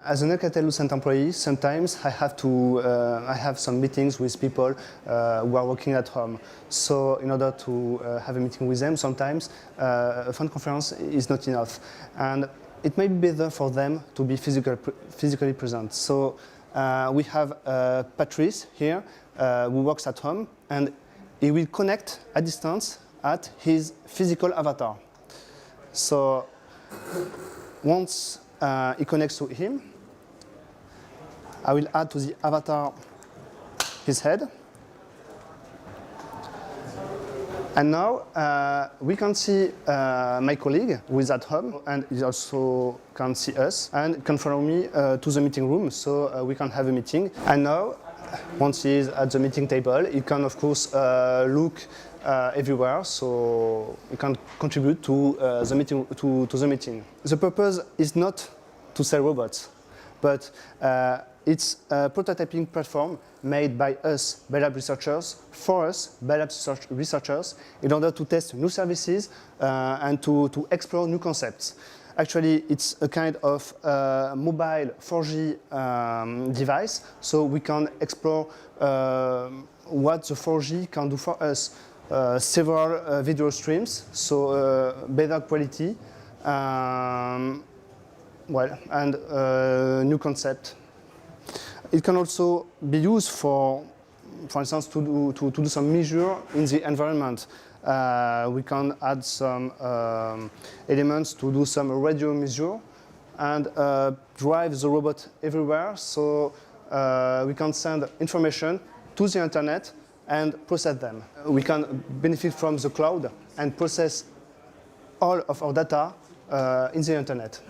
As an Alcatel-Lucent employee, sometimes I have some meetings with people who are working at home. So in order to have a meeting with them, sometimes a phone conference is not enough. And it may be better for them to be physically present. So we have Patrice here who works at home, and he will connect at distance at his physical avatar. So once he connects to him, I will add to the avatar his head. And now we can see my colleague who is at home, and he also can see us and can follow me to the meeting room, so we can have a meeting. And now, once he is at the meeting table, he can of course look everywhere, so he can contribute to the meeting. To the meeting. The purpose is not to sell robots, but it's a prototyping platform made by us, Bell Lab researchers, for us, Bell Lab researchers, in order to test new services and to explore new concepts. Actually, it's a kind of mobile 4G device, so we can explore what the 4G can do for us. Several video streams, so better quality, and new concept. It can also be used for instance, to do some measure in the environment. We can add some elements to do some radio measure and drive the robot everywhere, so we can send information to the internet and process them. We can benefit from the cloud and process all of our data in the internet.